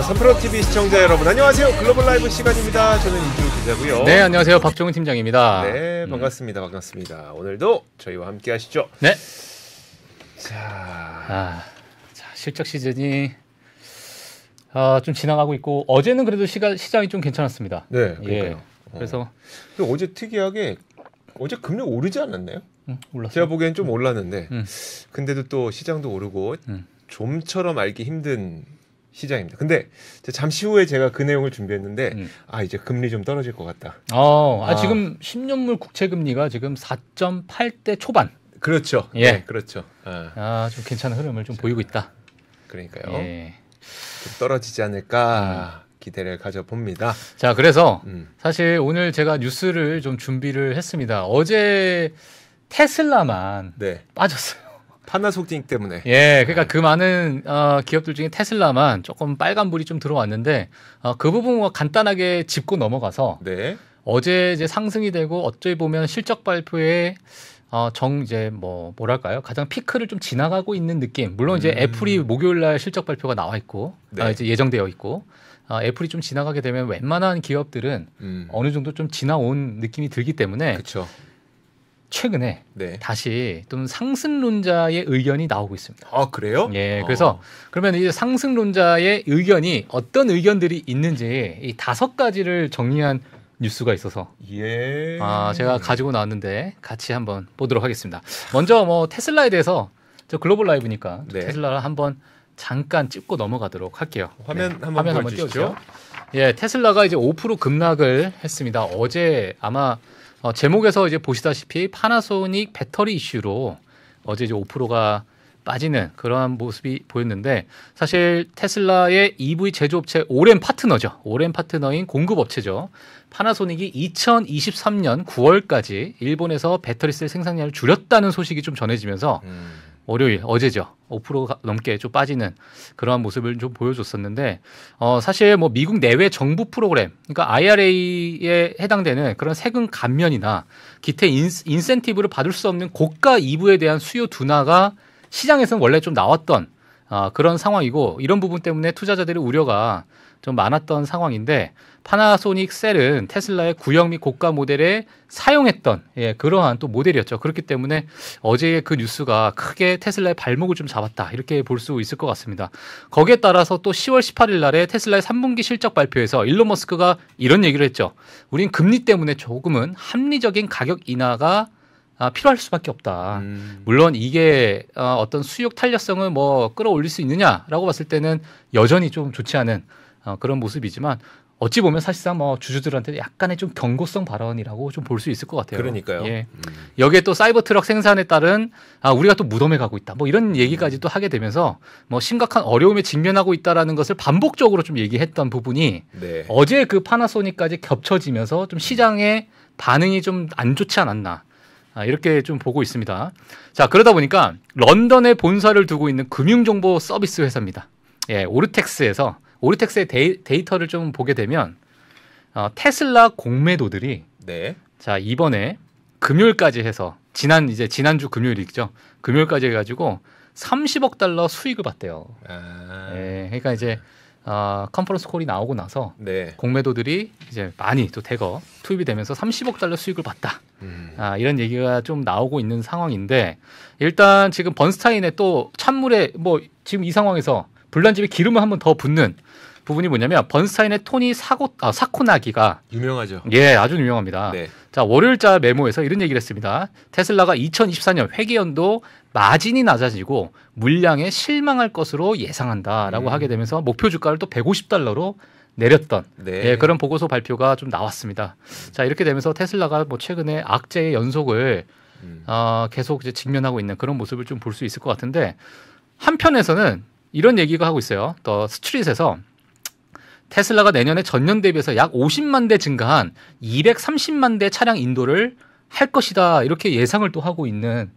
3프로TV 시청자 여러분 안녕하세요. 글로벌 라이브 시간입니다. 저는 이주호 기자고요. 네, 안녕하세요. 박종훈 팀장입니다. 네, 반갑습니다. 반갑습니다. 오늘도 저희와 함께 하시죠. 네. 자, 실적 시즌이 좀 지나가고 있고 어제는 그래도 시장이 좀 괜찮았습니다. 네, 그러니까요. 그래서 어제 특이하게 어제 금리 오르지 않았나요? 올랐어요. 제가 보기엔 좀 올랐는데 근데도 또 시장도 오르고 좀처럼 알기 힘든 시장입니다. 근데 잠시 후에 제가 그 내용을 준비했는데 이제 금리 좀 떨어질 것 같다. 지금 10년물 국채 금리가 지금 4.8대 초반. 그렇죠. 예, 네, 그렇죠. 좀 괜찮은 흐름을 좀 보이고 있다. 그러니까요. 예. 좀 떨어지지 않을까 기대를 가져봅니다. 자, 그래서 사실 오늘 제가 뉴스를 좀 준비를 했습니다. 어제 테슬라만 빠졌어요. 파나소닉 때문에. 예, 그러니까 그 많은 기업들 중에 테슬라만 조금 빨간불이 좀 들어왔는데 그 부분 간단하게 짚고 넘어가서 어제 이제 상승이 되고 어찌 보면 실적 발표에 이제 뭐랄까요, 가장 피크를 좀 지나가고 있는 느낌. 물론 이제 애플이 목요일날 실적 발표가 나와 있고 이제 예정되어 있고 애플이 좀 지나가게 되면 웬만한 기업들은 어느 정도 좀 지나온 느낌이 들기 때문에. 그렇죠. 최근에 다시 좀 상승론자의 의견이 나오고 있습니다. 아, 그래요? 예, 그래서 그러면 이제 상승론자의 의견이 어떤 의견들이 있는지 이 5가지를 정리한 뉴스가 있어서 제가 가지고 나왔는데 같이 한번 보도록 하겠습니다. 먼저 테슬라에 대해서 저 글로벌 라이브니까 테슬라를 한번 잠깐 짚고 넘어가도록 할게요. 화면 한번 띄워주시죠. 예, 테슬라가 이제 5% 급락을 했습니다. 어제 아마 제목에서 이제 보시다시피 파나소닉 배터리 이슈로 어제 이제 5%가 빠지는 그러한 모습이 보였는데, 사실 테슬라의 EV 제조업체 오렌 파트너죠. 오렌 파트너인 공급업체죠. 파나소닉이 2023년 9월까지 일본에서 배터리셀 생산량을 줄였다는 소식이 좀 전해지면서 월요일 어제죠. 5% 넘게 좀 빠지는 그러한 모습을 좀 보여줬었는데, 사실 미국 내외 정부 프로그램, 그러니까 IRA에 해당되는 그런 세금 감면이나 기타 인센티브를 받을 수 없는 고가 EV에 대한 수요 둔화가 시장에서는 원래 좀 나왔던 그런 상황이고, 이런 부분 때문에 투자자들의 우려가 좀 많았던 상황인데, 파나소닉 셀은 테슬라의 구형 및 고가 모델에 사용했던 그러한 또 모델이었죠. 그렇기 때문에 어제의 그 뉴스가 크게 테슬라의 발목을 좀 잡았다, 이렇게 볼 수 있을 것 같습니다. 거기에 따라서 또 10월 18일 날에 테슬라의 3분기 실적 발표에서 일론 머스크가 이런 얘기를 했죠. 우린 금리 때문에 조금은 합리적인 가격 인하가 필요할 수밖에 없다. 물론 이게 어떤 수요 탄력성을 끌어올릴 수 있느냐라고 봤을 때는 여전히 좀 좋지 않은 그런 모습이지만, 어찌 보면 사실상 주주들한테 약간의 좀 경고성 발언이라고 좀 볼 수 있을 것 같아요. 그러니까요. 예. 여기에 또 사이버 트럭 생산에 따른 우리가 또 무덤에 가고 있다, 이런 얘기까지 또 하게 되면서 심각한 어려움에 직면하고 있다라는 것을 반복적으로 좀 얘기했던 부분이 어제 그 파나소닉까지 겹쳐지면서 좀 시장의 반응이 좀 안 좋지 않았나, 이렇게 좀 보고 있습니다. 자, 그러다 보니까 런던에 본사를 두고 있는 금융정보 서비스 회사입니다. 예, 오르텍스의 데이터를 좀 보게 되면 테슬라 공매도들이 자, 이번에 금요일까지 해서 지난주 금요일이죠. 금요일까지 해가지고 30억 달러 수익을 봤대요. 예, 그러니까 이제 컨퍼런스 콜이 나오고 나서 공매도들이 이제 많이 또 대거 투입이 되면서 30억 달러 수익을 봤다. 이런 얘기가 좀 나오고 있는 상황인데, 일단 지금 번스타인의 또 찬물에 지금 이 상황에서 불난집에 기름을 한번 더 붓는 부분이 뭐냐면, 번스타인의 토니 사코나기가 유명하죠. 예, 아주 유명합니다. 자, 월요일자 메모에서 이런 얘기를 했습니다. 테슬라가 2024년 회계연도 마진이 낮아지고 물량에 실망할 것으로 예상한다라고 하게 되면서 목표 주가를 또 150달러로 내렸던 그런 보고서 발표가 좀 나왔습니다. 자, 이렇게 되면서 테슬라가 최근에 악재의 연속을 계속 이제 직면하고 있는 그런 모습을 좀 볼 수 있을 것 같은데, 한편에서는 이런 얘기가 하고 있어요. 또 스트릿에서 테슬라가 내년에 전년 대비해서 약 50만 대 증가한 230만 대 차량 인도를 할 것이다, 이렇게 예상을 또 하고 있는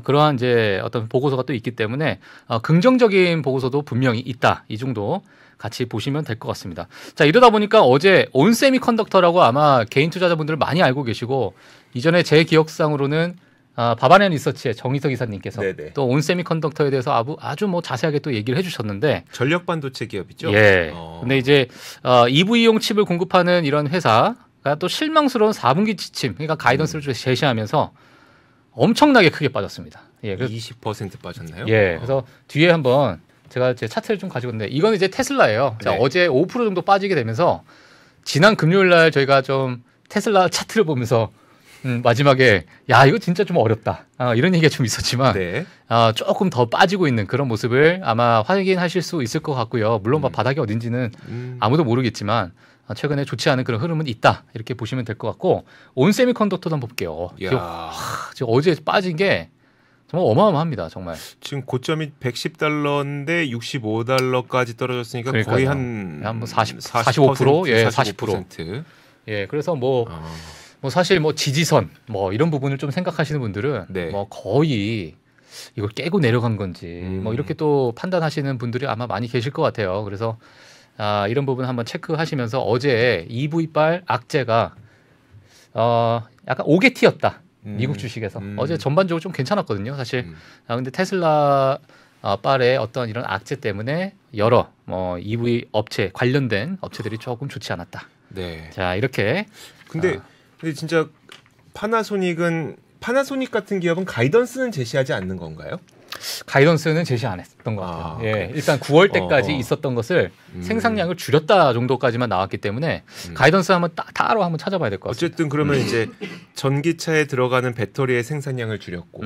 그러한 이제 어떤 보고서가 또 있기 때문에 긍정적인 보고서도 분명히 있다, 이 정도 같이 보시면 될 것 같습니다. 자, 이러다 보니까 어제 온세미컨덕터라고 아마 개인 투자자분들 많이 알고 계시고, 이전에 제 기억상으로는 바바리안 리서치의 정희석 이사님께서 네네. 또 온세미컨덕터에 대해서 아주 뭐 자세하게 또 얘기를 해주셨는데 전력 반도체 기업이죠. 예. 근데 이제 EV용 칩을 공급하는 이런 회사가 또 실망스러운 4분기 지침, 그러니까 가이던스를 제시하면서 엄청나게 크게 빠졌습니다. 예. 그래서 20% 빠졌나요? 예. 그래서 뒤에 한번 제가 제 차트를 좀 가지고 있는데 이건 이제 테슬라예요. 자, 네. 어제 5% 정도 빠지게 되면서 지난 금요일 날 저희가 좀 테슬라 차트를 보면서 마지막에 야 이거 진짜 좀 어렵다 이런 얘기가 좀 있었지만 네. 조금 더 빠지고 있는 그런 모습을 아마 확인하실 수 있을 것 같고요. 물론 바닥이 어딘지는 아무도 모르겠지만 최근에 좋지 않은 그런 흐름은 있다 이렇게 보시면 될 것 같고 온세미컨덕터도 한번 볼게요. 지금 어제 빠진 게 정말 어마어마합니다. 정말 지금 고점이 $110인데 $65까지 떨어졌으니까 그러니까요. 거의 한 45%? 예, 40%. 예, 그래서 뭐 사실 뭐 지지선 뭐 이런 부분을 좀 생각하시는 분들은 네. 뭐 거의 이걸 깨고 내려간 건지 뭐 이렇게 또 판단하시는 분들이 아마 많이 계실 것 같아요. 그래서 이런 부분 한번 체크하시면서 어제 EV빨 악재가 약간 오게티였다. 미국 주식에서 어제 전반적으로 좀 괜찮았거든요. 사실 근데 테슬라 빨의 어떤 이런 악재 때문에 여러 뭐 EV 업체 관련된 업체들이 조금 좋지 않았다. 네. 자 이렇게 근데 진짜 파나소닉 같은 기업은 가이던스는 제시하지 않는 건가요? 가이던스는 제시 안 했던 것 같아요. 예, 일단 9월 때까지 있었던 것을 생산량을 줄였다 정도까지만 나왔기 때문에 가이던스 한번 따로 한번 찾아봐야 될 것 같습니다. 어쨌든 그러면 이제 전기차에 들어가는 배터리의 생산량을 줄였고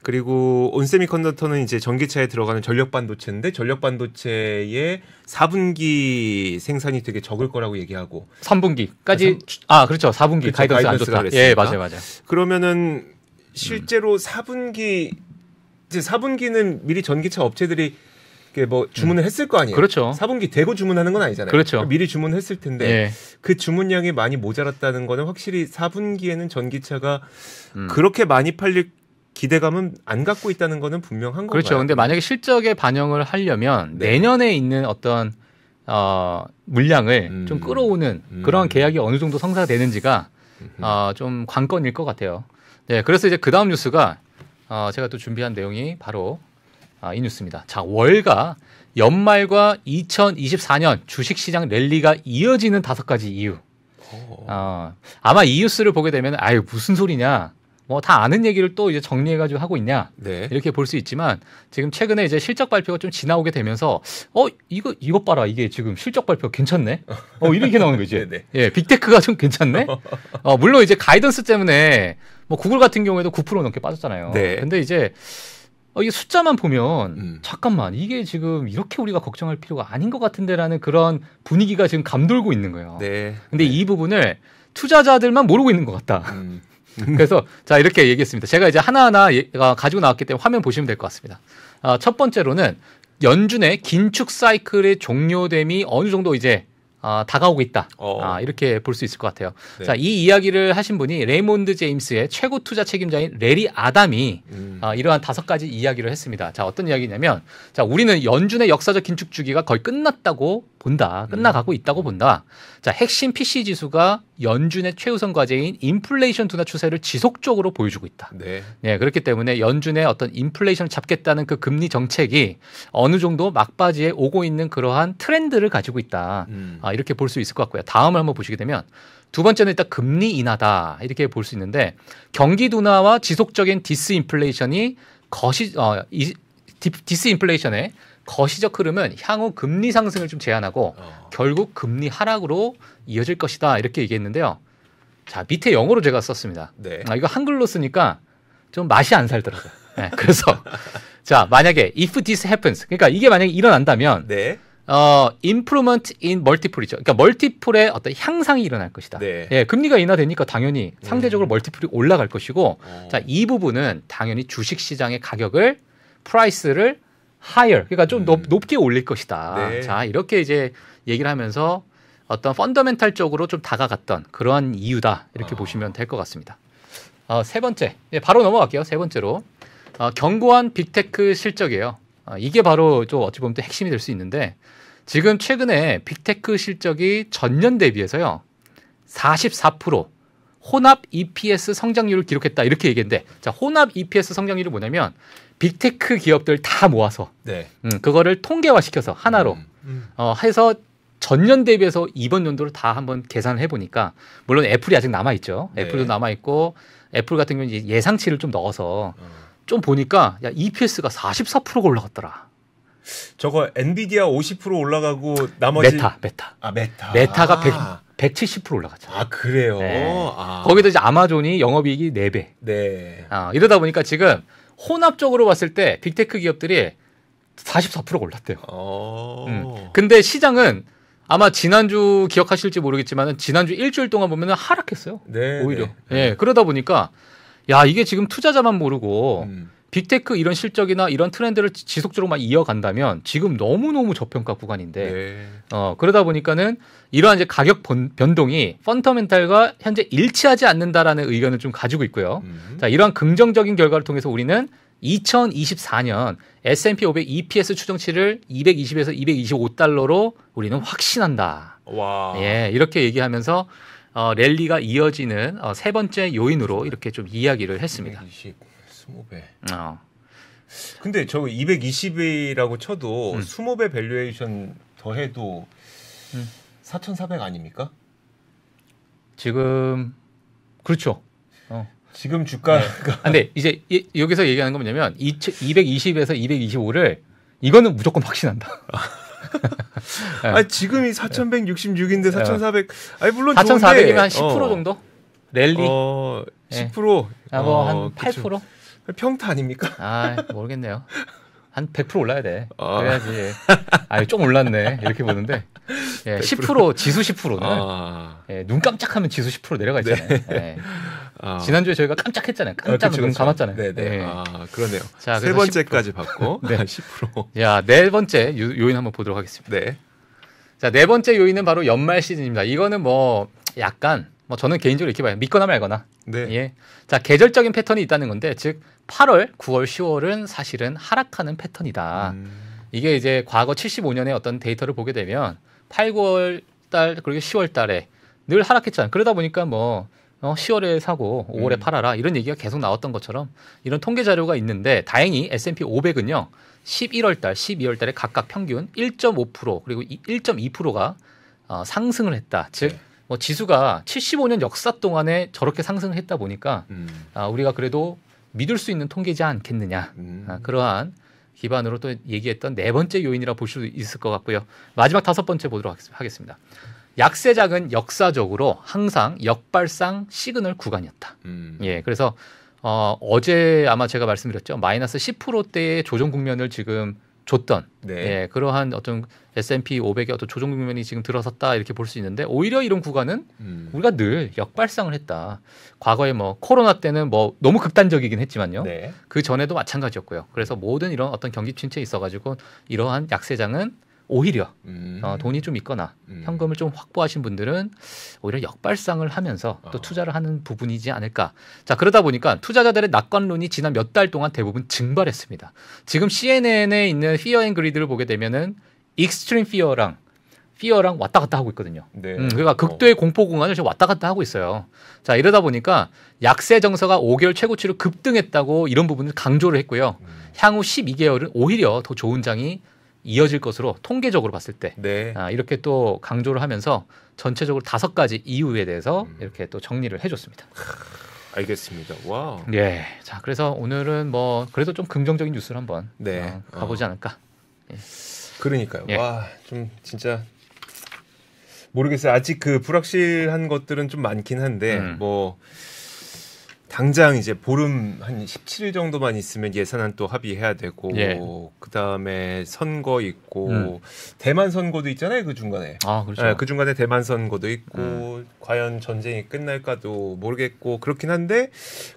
그리고 온세미컨덕터는 이제 전기차에 들어가는 전력 반도체인데 전력 반도체의 4분기 생산이 되게 적을 거라고 얘기하고 3분기까지 그렇죠. 4분기 그렇죠. 가이던스 안 좋다. 예, 맞아요. 그러면은 실제로 4분기는 미리 전기차 업체들이 뭐 주문을 했을 거 아니에요. 그렇죠. 4분기 되고 주문하는 건 아니잖아요. 그렇죠. 미리 주문했을 텐데 예. 그 주문량이 많이 모자랐다는 거는 확실히 4분기에는 전기차가 그렇게 많이 팔릴 기대감은 안 갖고 있다는 거는 분명한 건가요? 그렇죠. 근데 만약에 실적에 반영을 하려면 내년에 있는 어떤 물량을 좀 끌어오는 그런 계약이 어느 정도 성사되는지가 좀 관건일 것 같아요. 네, 그래서 이제 그 다음 뉴스가 제가 또 준비한 내용이 바로 이 뉴스입니다. 자, 월가 연말과 2024년 주식시장 랠리가 이어지는 5가지 이유. 아마 이 뉴스를 보게 되면 아유 무슨 소리냐. 뭐 다 아는 얘기를 또 이제 정리해가지고 하고 있냐 이렇게 볼 수 있지만 지금 최근에 이제 실적 발표가 좀 지나오게 되면서 이거 봐라 이게 지금 실적 발표 괜찮네 이렇게 나오는 거지. 예, 빅테크가 좀 괜찮네. 물론 이제 가이던스 때문에 뭐 구글 같은 경우에도 9% 넘게 빠졌잖아요. 근데 이제 이게 숫자만 보면 잠깐만 이게 지금 이렇게 우리가 걱정할 필요가 아닌 것 같은데라는 그런 분위기가 지금 감돌고 있는 거예요. 근데 이 부분을 투자자들만 모르고 있는 것 같다. 그래서 자 이렇게 얘기했습니다. 제가 이제 하나하나 가지고 나왔기 때문에 화면 보시면 될 것 같습니다. 첫 번째로는 연준의 긴축 사이클의 종료됨이 어느 정도 이제 다가오고 있다. 이렇게 볼 수 있을 것 같아요. 자, 이 이야기를 하신 분이 레이몬드 제임스의 최고 투자 책임자인 레리 아담이 이러한 5가지 이야기를 했습니다. 자, 어떤 이야기냐면 자, 우리는 연준의 역사적 긴축 주기가 거의 끝났다고 본다. 끝나가고 있다고 본다. 자, 핵심 PC 지수가 연준의 최우선 과제인 인플레이션 둔화 추세를 지속적으로 보여주고 있다. 네, 그렇기 때문에 연준의 어떤 인플레이션을 잡겠다는 그 금리 정책이 어느 정도 막바지에 오고 있는 그러한 트렌드를 가지고 있다. 이렇게 볼 수 있을 것 같고요. 다음을 한번 보시게 되면 두 번째는 일단 금리 인하다. 이렇게 볼 수 있는데 경기 둔화와 지속적인 디스인플레이션이 디스인플레이션의 거시적 흐름은 향후 금리 상승을 좀 제한하고 결국 금리 하락으로 이어질 것이다. 이렇게 얘기했는데요. 자, 밑에 영어로 제가 썼습니다. 이거 한글로 쓰니까 좀 맛이 안 살더라고요. 네, 그래서 자, 만약에 if this happens, 그러니까 이게 만약에 일어난다면 improvement in multiple이죠. 그러니까 멀티플의 어떤 향상이 일어날 것이다. 예, 금리가 인하되니까 당연히 상대적으로 멀티플이 올라갈 것이고, 자, 이 부분은 당연히 주식 시장의 가격을 프라이스를 higher, 그러니까 좀 높게 올릴 것이다. 자, 이렇게 이제 얘기를 하면서 어떤 펀더멘탈적으로 좀 다가갔던 그러한 이유다. 이렇게 보시면 될 것 같습니다. 세 번째, 바로 넘어갈게요. 세 번째로 견고한 빅테크 실적이에요. 이게 바로 좀 어찌 보면 또 핵심이 될 수 있는데 지금 최근에 빅테크 실적이 전년 대비해서요 44% 혼합 EPS 성장률을 기록했다 이렇게 얘기했는데 자 혼합 EPS 성장률이 뭐냐면 빅테크 기업들 다 모아서 네. 그거를 통계화시켜서 하나로 해서 전년 대비해서 이번 연도를 다 한번 계산을 해보니까 물론 애플이 아직 남아있죠. 네. 애플도 남아있고 애플 같은 경우는 이제 예상치를 좀 넣어서 좀 보니까 야 EPS가 44%가 올라갔더라. 저거 엔비디아 50% 올라가고 나머지 메타. 아 메타. 메타가 170% 올라갔죠. 아 그래요. 네. 아. 거기다 이제 아마존이 영업이익이 4배. 네. 이러다 보니까 지금 혼합적으로 봤을 때 빅테크 기업들이 44%가 올랐대요. 근데 시장은 아마 지난주 기억하실지 모르겠지만 지난주 일주일 동안 보면 하락했어요. 네. 오히려. 네. 예, 그러다 보니까 야 이게 지금 투자자만 모르고 빅테크 이런 실적이나 이런 트렌드를 지속적으로 막 이어간다면 지금 너무너무 저평가 구간인데 네. 그러다 보니까는 이러한 이제 가격 변동이 펀더멘탈과 현재 일치하지 않는다라는 의견을 좀 가지고 있고요. 자, 이러한 긍정적인 결과를 통해서 우리는 2024년 S&P 500 EPS 추정치를 220에서 225달러로 우리는 확신한다. 와. 예, 이렇게 얘기하면서 랠리가 이어지는 세 번째 요인으로 이렇게 좀 이야기를 했습니다. 220, 20배. 근데 저 220이라고 쳐도 20배 밸류에이션 더해도 4,400 아닙니까? 지금 그렇죠. 지금 주가가 근데 이제 여기서 얘기하는 건 뭐냐면 220에서 225를 이거는 무조건 확신한다. 아 지금이 4,166인데 4,400. 아니 물론 4,400이면 한 10% 정도? 랠리? 10%. 뭐 한 8%? 평타 아닙니까? 모르겠네요. 한 100% 올라야 돼. 그래야지. 좀 올랐네. 이렇게 보는데. 예, 10% 지수 10%는 눈 깜짝하면 지수 10% 내려가 있잖아요. 네. 예. 지난주에 저희가 깜짝했잖아요. 깜짝 눈 감았잖아요. 네네. 네. 그러네요. 자, 세 번째까지 받고 네. 10%. 야, 네 번째 요인 한번 보도록 하겠습니다. 네. 자, 네 번째 요인은 바로 연말 시즌입니다. 이거는 뭐 약간 저는 개인적으로 이렇게 봐요. 믿거나 말거나. 네. 예. 자, 계절적인 패턴이 있다는 건데 즉 8월, 9월, 10월은 사실은 하락하는 패턴이다. 이게 이제 과거 75년의 어떤 데이터를 보게 되면 8, 9월 달 그리고 10월 달에 늘 하락했잖아요. 그러다 보니까 10월에 사고 5월에 팔아라 이런 얘기가 계속 나왔던 것처럼 이런 통계 자료가 있는데 다행히 S&P 500은요. 11월 달, 12월 달에 각각 평균 1.5% 그리고 1.2%가 상승을 했다. 즉 지수가 75년 역사 동안에 저렇게 상승을 했다 보니까 우리가 그래도 믿을 수 있는 통계지 않겠느냐. 그러한 기반으로 또 얘기했던 네 번째 요인이라 볼 수 있을 것 같고요. 마지막 다섯 번째 보도록 하겠습니다. 약세장은 역사적으로 항상 역발상 시그널 구간이었다. 예, 그래서 어제 아마 제가 말씀드렸죠. 마이너스 10%대의 조정 국면을 지금 줬던 예, 그러한 어떤 S&P 500의 어떤 조정 국면이 지금 들어섰다 이렇게 볼 수 있는데 오히려 이런 구간은 우리가 늘 역발상을 했다. 과거에 코로나 때는 너무 극단적이긴 했지만요. 네. 그 전에도 마찬가지였고요. 그래서 모든 이런 어떤 경기 침체에 있어가지고 이러한 약세장은 오히려 돈이 좀 있거나 현금을 좀 확보하신 분들은 오히려 역발상을 하면서 또 투자를 하는 부분이지 않을까. 자, 그러다 보니까 투자자들의 낙관론이 지난 몇 달 동안 대부분 증발했습니다. 지금 CNN에 있는 Fear and Greed를 보게 되면은 Extreme Fear랑 왔다 갔다 하고 있거든요. 네. 그러니까 극도의 공포 공간을 지금 왔다 갔다 하고 있어요. 자, 이러다 보니까 약세 정서가 5개월 최고치로 급등했다고 이런 부분을 강조를 했고요. 향후 12개월은 오히려 더 좋은 장이 이어질 것으로 통계적으로 봤을 때 이렇게 또 강조를 하면서 전체적으로 5가지 이유에 대해서 이렇게 또 정리를 해줬습니다. 알겠습니다. 와. 예. 자, 그래서 오늘은 그래도 좀 긍정적인 뉴스를 한번 가보지 않을까. 예. 그러니까요. 예. 와, 좀 진짜 모르겠어요. 아직 그 불확실한 것들은 좀 많긴 한데 당장 이제 보름 한 17일 정도만 있으면 예산안 또 합의해야 되고 그다음에 선거 있고 대만 선거도 있잖아요. 그 중간에. 그렇죠. 네, 그 중간에 대만 선거도 있고 과연 전쟁이 끝날까도 모르겠고 그렇긴 한데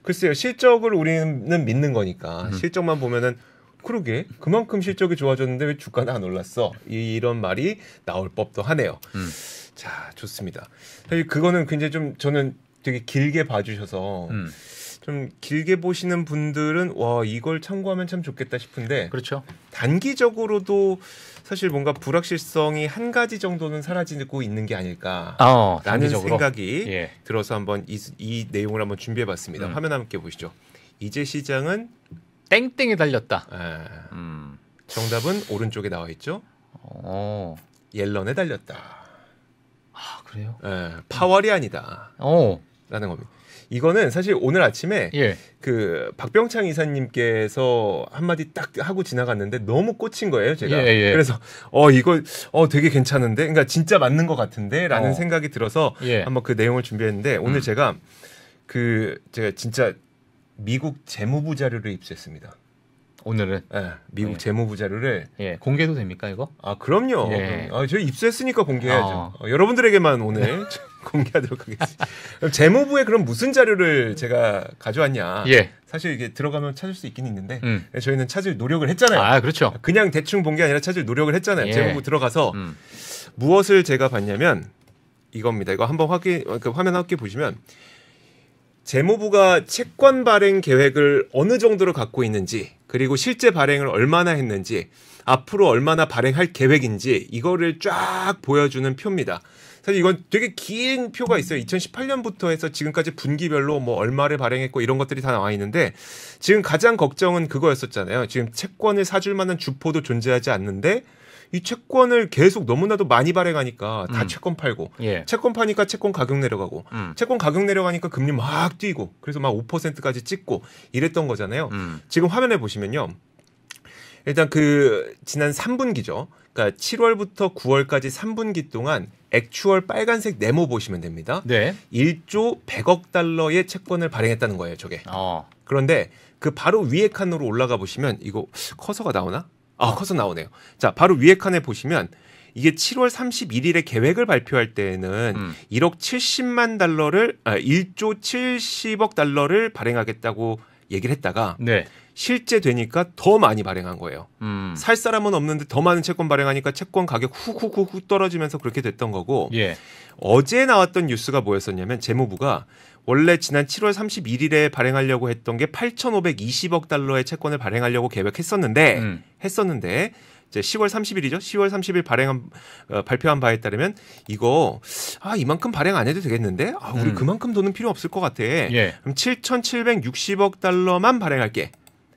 글쎄요. 실적을 우리는 믿는 거니까 실적만 보면은 그러게 그만큼 실적이 좋아졌는데 왜 주가는 안 올랐어? 이런 말이 나올 법도 하네요. 자, 좋습니다. 사실 그거는 굉장히 좀 저는 되게 길게 봐주셔서 좀 길게 보시는 분들은 와 이걸 참고하면 참 좋겠다 싶은데 그렇죠. 단기적으로도 사실 뭔가 불확실성이 한 가지 정도는 사라지고 있는 게 아닐까라는 단기적으로. 생각이 예. 들어서 한번 이 내용을 한번 준비해봤습니다. 화면 함께 보시죠. 이제 시장은 땡땡이 달렸다. 정답은 오른쪽에 나와 있죠. 옐런에 달렸다. 아 그래요? 파월이 아니다. 라는 겁니다. 이거는 사실 오늘 아침에 예. 그 박병창 이사님께서 한마디 딱 하고 지나갔는데 너무 꽂힌 거예요, 제가. 그래서 이거 되게 괜찮은데, 그러니까 진짜 맞는 것 같은데라는 생각이 들어서 한번 그 내용을 준비했는데 오늘 제가 진짜 미국 재무부 자료를 입수했습니다. 오늘은 미국 재무부 자료를 공개도 됩니까 이거? 아 그럼요. 저희 입수했으니까 공개해야죠. 여러분들에게만 오늘 공개하도록 하겠습니다. 그럼 재무부에 그럼 무슨 자료를 제가 가져왔냐? 사실 이게 들어가면 찾을 수 있긴 있는데 저희는 찾을 노력을 했잖아요. 아 그렇죠. 그냥 대충 본 게 아니라 찾을 노력을 했잖아요. 재무부 들어가서 무엇을 제가 봤냐면 이겁니다. 이거 한번 화면 함께 보시면. 재무부가 채권 발행 계획을 어느 정도로 갖고 있는지 그리고 실제 발행을 얼마나 했는지 앞으로 얼마나 발행할 계획인지 이거를 쫙 보여주는 표입니다. 사실 이건 되게 긴 표가 있어요. 2018년부터 해서 지금까지 분기별로 뭐 얼마를 발행했고 이런 것들이 다 나와 있는데 지금 가장 걱정은 그거였었잖아요. 지금 채권을 사줄 만한 주포도 존재하지 않는데 이 채권을 계속 너무나도 많이 발행하니까 다 채권 팔고 채권 파니까 채권 가격 내려가고 채권 가격 내려가니까 금리 막 뛰고 그래서 막 5%까지 찍고 이랬던 거잖아요. 지금 화면에 보시면요. 일단 그 지난 3분기죠. 그러니까 7월부터 9월까지 3분기 동안 액추얼 빨간색 네모 보시면 됩니다. 1조 100억 달러의 채권을 발행했다는 거예요, 저게. 그런데 그 바로 위에 칸으로 올라가 보시면 이거 커서가 나오나? 커서 나오네요. 자, 바로 위에 칸에 보시면 이게 7월 31일에 계획을 발표할 때에는 1억 70만 달러를 1조 70억 달러를 발행하겠다고 얘기를 했다가 실제 되니까 더 많이 발행한 거예요. 살 사람은 없는데 더 많은 채권 발행하니까 채권 가격 훅 떨어지면서 그렇게 됐던 거고 어제 나왔던 뉴스가 뭐였었냐면 재무부가 원래 지난 7월 31일에 발행하려고 했던 게 8,520억 달러의 채권을 발행하려고 계획했었는데 이제 10월 30일이죠. 10월 30일 발표한 바에 따르면 이거 이만큼 발행 안 해도 되겠는데 우리 그만큼 돈은 필요 없을 것 같아. 그럼 7,760억 달러만 발행할게.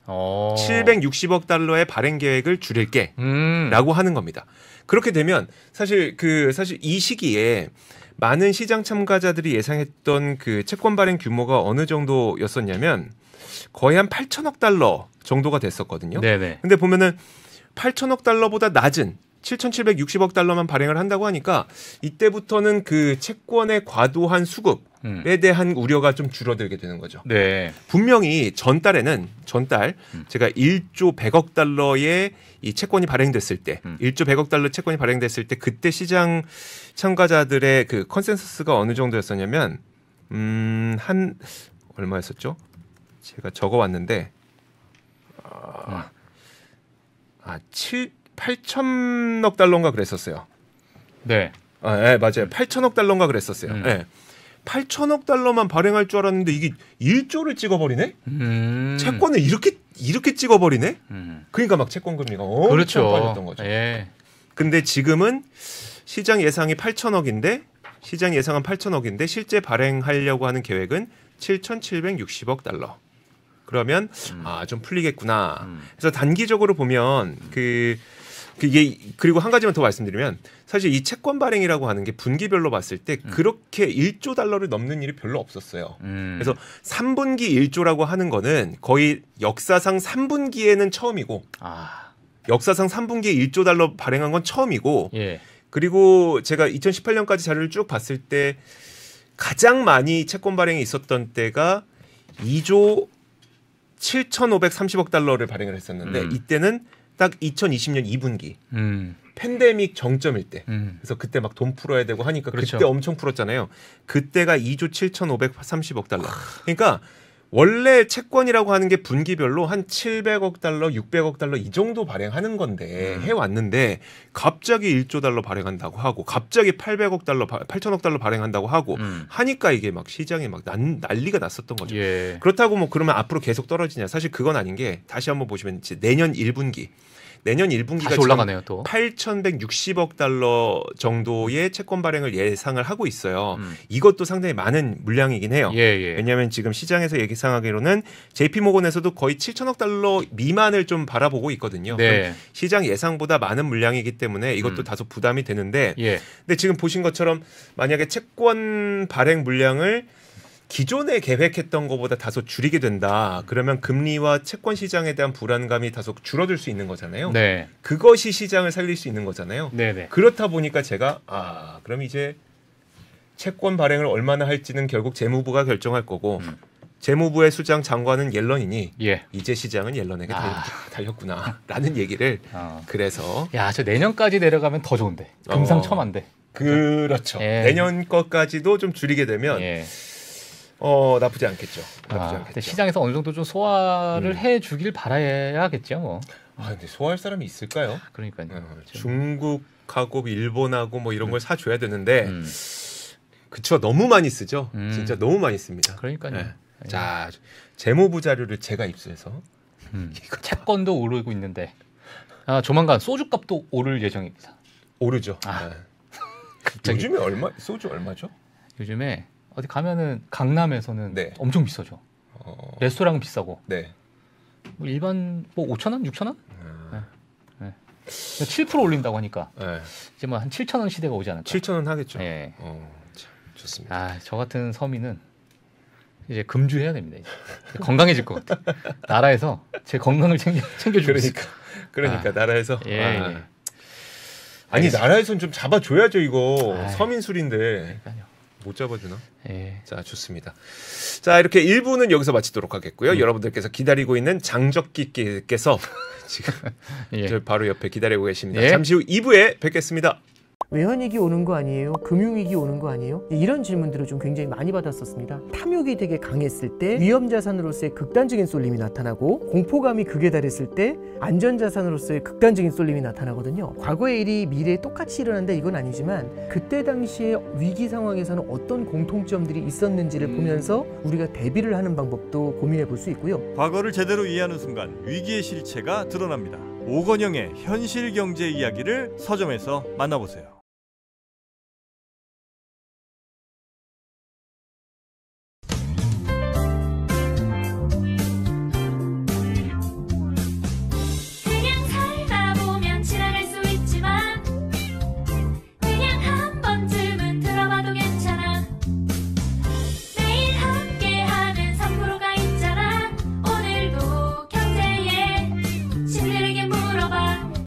760억 달러의 발행 계획을 줄일게. 라고 하는 겁니다. 그렇게 되면 사실 이 시기에 많은 시장 참가자들이 예상했던 그 채권 발행 규모가 어느 정도였었냐면 거의 한 8천억 달러 정도가 됐었거든요. 근데 보면은 8천억 달러보다 낮은 7,760억 달러만 발행을 한다고 하니까 이때부터는 그 채권의 과도한 수급에 대한 우려가 좀 줄어들게 되는 거죠. 분명히 전달 제가 1조 100억 달러의 이 채권이 발행됐을 때 1조 100억 달러 채권이 발행됐을 때 그때 시장 참가자들의 그 컨센서스가 어느 정도였었냐면 한 얼마였었죠? 제가 적어왔는데 8천억 달러인가 그랬었어요. 맞아요. 8천억 달러인가 그랬었어요. 8천억 달러만 발행할 줄 알았는데 이게 1조를 찍어버리네? 채권을 이렇게 찍어버리네? 그러니까 막 채권 금리가 엄청 빠졌던 거죠. 근데 지금은 시장 예상이 8천억인데 시장 예상은 8천억인데 실제 발행하려고 하는 계획은 7,760억 달러. 그러면 좀 풀리겠구나. 그래서 단기적으로 보면 이게 그리고 한 가지만 더 말씀드리면 사실 이 채권 발행이라고 하는 게 분기별로 봤을 때 그렇게 1조 달러를 넘는 일이 별로 없었어요. 그래서 3분기 1조라고 하는 거는 거의 역사상 3분기에는 처음이고 역사상 3분기에 1조 달러 발행한 건 처음이고 그리고 제가 2018년까지 자료를 쭉 봤을 때 가장 많이 채권 발행이 있었던 때가 2조 7,530억 달러를 발행을 했었는데 이때는 딱 2020년 2분기 팬데믹 정점일 때 그래서 그때 막 돈 풀어야 되고 하니까 그때 엄청 풀었잖아요. 그때가 2조 7,530억 달러. 그러니까 원래 채권이라고 하는 게 분기별로 한 700억 달러, 600억 달러 이 정도 발행하는 건데 해왔는데 갑자기 1조 달러 발행한다고 하고 갑자기 800억 달러, 8천억 달러 발행한다고 하고 하니까 이게 막 시장에 막 난리가 났었던 거죠. 예. 그렇다고 뭐 그러면 앞으로 계속 떨어지냐? 사실 그건 아닌 게 다시 한번 보시면 이제 내년 1분기가 다시 올라가네요, 또. 8,160억 달러 정도의 채권 발행을 예상을 하고 있어요. 이것도 상당히 많은 물량이긴 해요. 왜냐하면 지금 시장에서 예상하기로는 JP모건에서도 거의 7천억 달러 미만을 좀 바라보고 있거든요. 네. 시장 예상보다 많은 물량이기 때문에 이것도 다소 부담이 되는데 근데 지금 보신 것처럼 만약에 채권 발행 물량을 기존에 계획했던 것보다 다소 줄이게 된다. 그러면 금리와 채권 시장에 대한 불안감이 다소 줄어들 수 있는 거잖아요. 네. 그것이 시장을 살릴 수 있는 거잖아요. 네네. 그렇다 보니까 제가 그럼 이제 채권 발행을 얼마나 할지는 결국 재무부가 결정할 거고 재무부의 수장 장관은 옐런이니 이제 시장은 옐런에게 달렸구나라는 얘기를 그래서 저 내년까지 내려가면 더 좋은데 금상첨화인데. 그렇죠. 내년 것까지도 좀 줄이게 되면 나쁘지 않겠죠. 근데 시장에서 어느 정도 좀 소화를 해주길 바라야겠죠, 뭐. 근데 소화할 사람이 있을까요? 그러니까요. 중국하고 일본하고 뭐 이런 걸 사줘야 되는데, 그쵸, 너무 많이 쓰죠. 진짜 너무 많이 씁니다. 그러니까요. 자, 재무부 자료를 제가 입수해서 채권도 오르고 있는데, 조만간 소주값도 오를 예정입니다. 오르죠. 갑자기. 요즘에 소주 얼마죠? 요즘에 어디 가면은 강남에서는 엄청 비싸죠. 레스토랑은 비싸고. 뭐 일반 뭐 5,000원, 6,000원? 7% 올린다고 하니까 이제 뭐 한 7,000원 시대가 오지 않을까. 7,000원 하겠죠. 참, 좋습니다. 저 같은 서민은 이제 금주해야 됩니다. 이제. 건강해질 것 같아. 나라에서 제 건강을 챙겨주고 그러니까 나라에서 아니 나라에서는 좀 잡아줘야죠 이거. 서민 술인데. 그러니까요. 못 잡아주나? 자, 좋습니다. 자, 이렇게 1부는 여기서 마치도록 하겠고요. 여러분들께서 기다리고 있는 장적기께서 지금 바로 옆에 기다리고 계십니다. 잠시 후 2부에 뵙겠습니다. 외환위기 오는 거 아니에요? 금융위기 오는 거 아니에요? 이런 질문들을 좀 굉장히 많이 받았었습니다. 탐욕이 되게 강했을 때 위험자산으로서의 극단적인 쏠림이 나타나고 공포감이 극에 달했을 때 안전자산으로서의 극단적인 쏠림이 나타나거든요. 과거의 일이 미래에 똑같이 일어난다 이건 아니지만 그때 당시에 위기 상황에서는 어떤 공통점들이 있었는지를 보면서 우리가 대비를 하는 방법도 고민해 볼 수 있고요. 과거를 제대로 이해하는 순간 위기의 실체가 드러납니다. 오건영의 현실 경제 이야기를 서점에서 만나보세요.